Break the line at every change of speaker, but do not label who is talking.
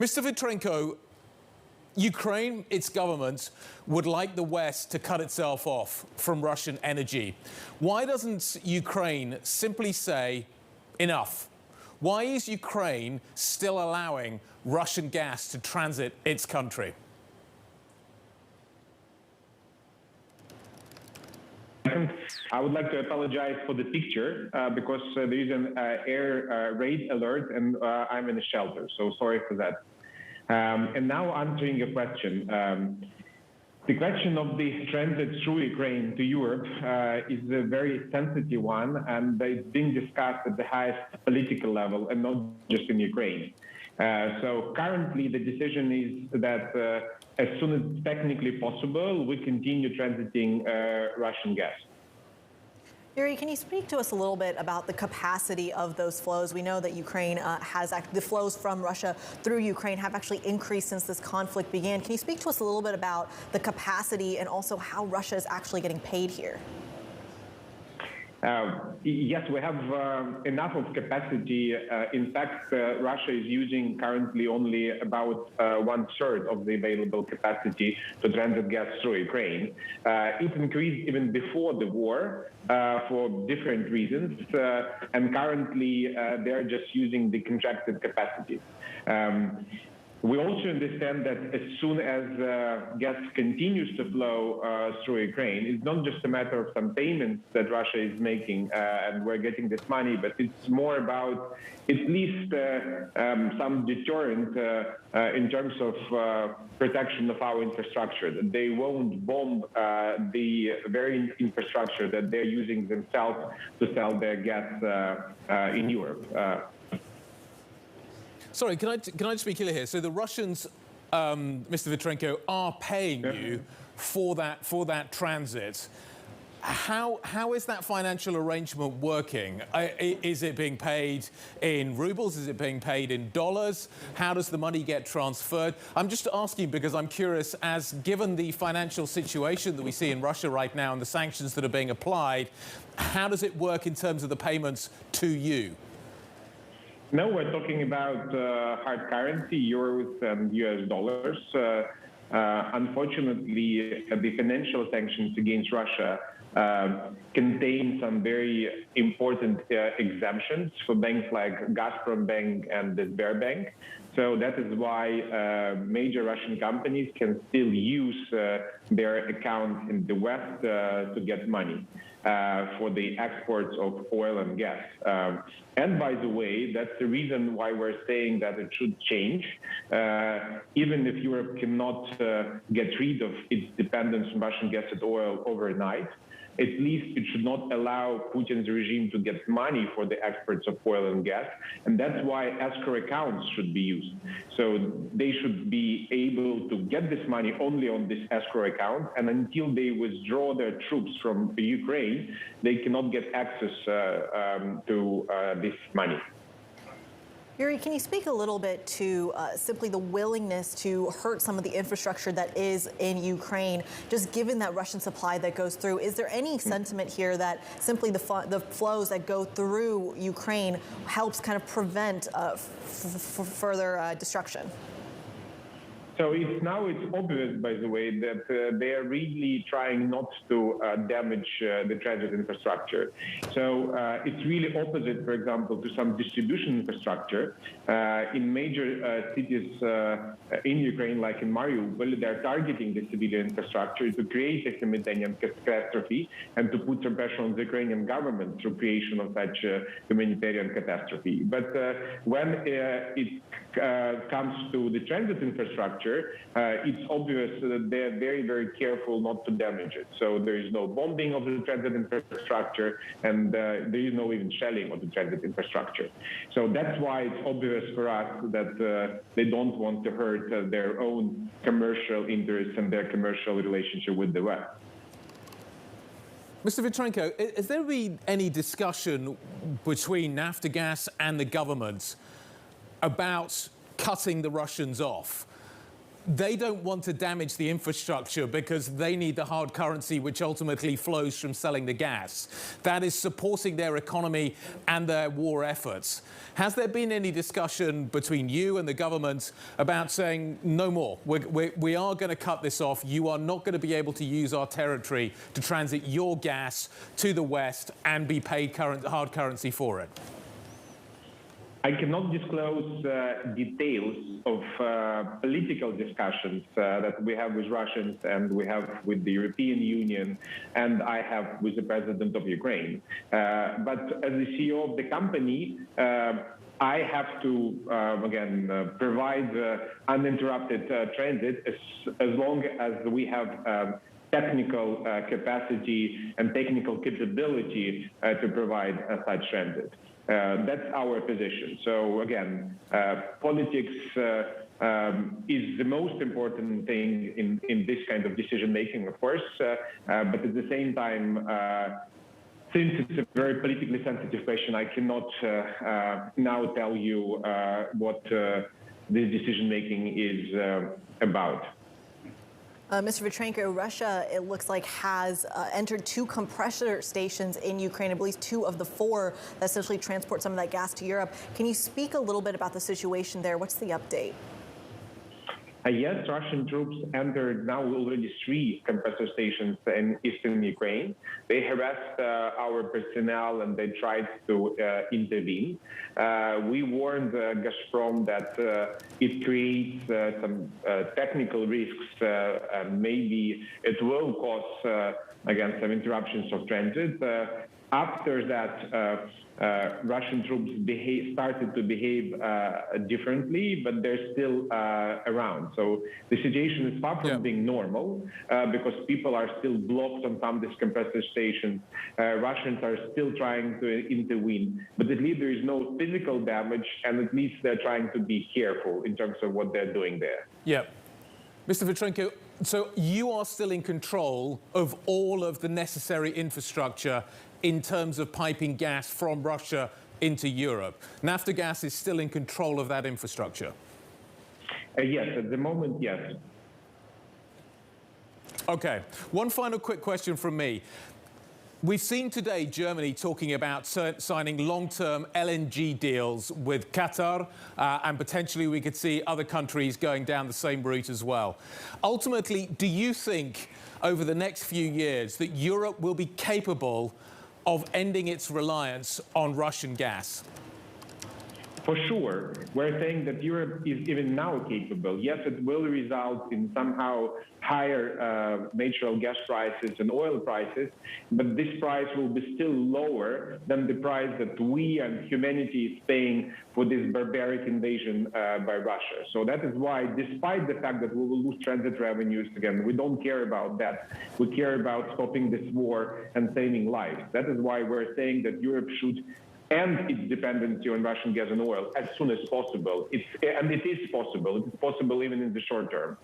Mr. Vitrenko, Ukraine, its government, would like the West to cut itself off from Russian energy. Why doesn't Ukraine simply say, enough? Why is Ukraine still allowing Russian gas to transit its country?
I would like to apologize for the picture because there is an air raid alert and I'm in a shelter, so sorry for that. And now answering your question. The question of the transit through Ukraine to Europe is a very sensitive one, and it's being discussed at the highest political level and not just in Ukraine. So currently the decision is that as soon as technically possible, we continue transiting Russian gas.
Yuriy, can you speak to us a little bit about the capacity of those flows? We know that Ukraine the flows from Russia through Ukraine have actually increased since this conflict began. Can you speak to us a little bit about the capacity and also how Russia is actually getting paid here?
Yes, we have enough of capacity. In fact, Russia is using currently only about 1/3 of the available capacity to transit gas through Ukraine. It increased even before the war for different reasons, and currently they're just using the contracted capacity. We also understand that as soon as gas continues to flow through Ukraine, it's not just a matter of some payments that Russia is making and we're getting this money, but it's more about at least some deterrent in terms of protection of our infrastructure, that they won't bomb the very infrastructure that they're using themselves to sell their gas in Europe.
Sorry, can I just be clear here? So the Russians, Mr. Vitrenko, are paying you for that transit. How is that financial arrangement working? Is it being paid in rubles? Is it being paid in dollars? How does the money get transferred? I'm just asking because I'm curious, as given the financial situation that we see in Russia right now and the sanctions that are being applied, how does it work in terms of the payments to you?
No, we're talking about hard currency, euros and US dollars. Unfortunately, the financial sanctions against Russia contain some very important exemptions for banks like Gazprom Bank and the Sberbank. So that is why major Russian companies can still use their account in the West to get money for the exports of oil and gas. And by the way, that's the reason why we're saying that it should change. Even if Europe cannot get rid of its dependence on Russian gas and oil overnight, at least it should not allow Putin's regime to get money for the exports of oil and gas. And that's why escrow accounts should be used. So they should be able to get this money only on this escrow account. And until they withdraw their troops from Ukraine, they cannot get access to this money.
Yuriy, can you speak a little bit to simply the willingness to hurt some of the infrastructure that is in Ukraine, just given that Russian supply that goes through? Is there any sentiment here that simply the flows that go through Ukraine helps kind of prevent further destruction?
So it's obvious, by the way, that they are really trying not to damage the transit infrastructure. So it's really opposite, for example, to some distribution infrastructure. In major cities in Ukraine, like in Mariupol, they're targeting the civilian infrastructure to create a humanitarian catastrophe and to put some pressure on the Ukrainian government through creation of such a humanitarian catastrophe. But when it comes to the transit infrastructure, it's obvious that they're very, very careful not to damage it. So there is no bombing of the transit infrastructure, and there is no even shelling of the transit infrastructure. So that's why it's obvious for us that they don't want to hurt their own commercial interests and their commercial relationship with the West.
Mr. Vitrenko, has there been any discussion between Naftogaz and the government about cutting the Russians off? they don't want to damage the infrastructure because they need the hard currency, which ultimately flows from selling the gas. That is supporting their economy and their war efforts. Has there been any discussion between you and the government about saying no more? We are going to cut this off. You are not going to be able to use our territory to transit your gas to the West and be paid hard currency for it?
I cannot disclose details of political discussions that we have with Russians and we have with the European Union and I have with the President of Ukraine. But as the CEO of the company, I have to, provide uninterrupted transit as long as we have technical capacity and technical capability to provide such transit. That's our position. So again, politics is the most important thing in this kind of decision making, of course, but at the same time, since it's a very politically sensitive question, I cannot now tell you what this decision making is about.
Mr. Vitrenko, Russia, it looks like, has entered 2 compressor stations in Ukraine, I believe 2 of the 4 that essentially transport some of that gas to Europe. Can you speak a little bit about the situation there? What's the update?
Yes, Russian troops entered now already 3 compressor stations in eastern Ukraine. They harassed our personnel and they tried to intervene. We warned Gazprom that it creates some technical risks and maybe it will cause, again, some interruptions of transit. After that, Russian troops started to behave differently, but they're still around. So the situation is far from being normal because people are still blocked on some of these compressor stations. Russians are still trying to intervene, but at least there is no physical damage, and at least they're trying to be careful in terms of what they're doing there.
Yeah. Mr. Vitrenko, so you are still in control of all of the necessary infrastructure in terms of piping gas from Russia into Europe. Naftogaz is still in control of that infrastructure?
Yes, at the moment, yes.
Okay. One final quick question from me. We've seen today Germany talking about signing long-term LNG deals with Qatar, and potentially we could see other countries going down the same route as well. Ultimately, do you think over the next few years that Europe will be capable of ending its reliance on Russian gas?
For sure. We're saying that Europe is even now capable. Yes, it will result in somehow higher natural gas prices and oil prices, but this price will be still lower than the price that we and humanity is paying for this barbaric invasion by Russia. So that is why, despite the fact that we will lose transit revenues, again, we don't care about that. We care about stopping this war and saving lives. That is why we're saying that Europe should end its dependency on Russian gas and oil as soon as possible. And it is possible. It is possible even in the short term.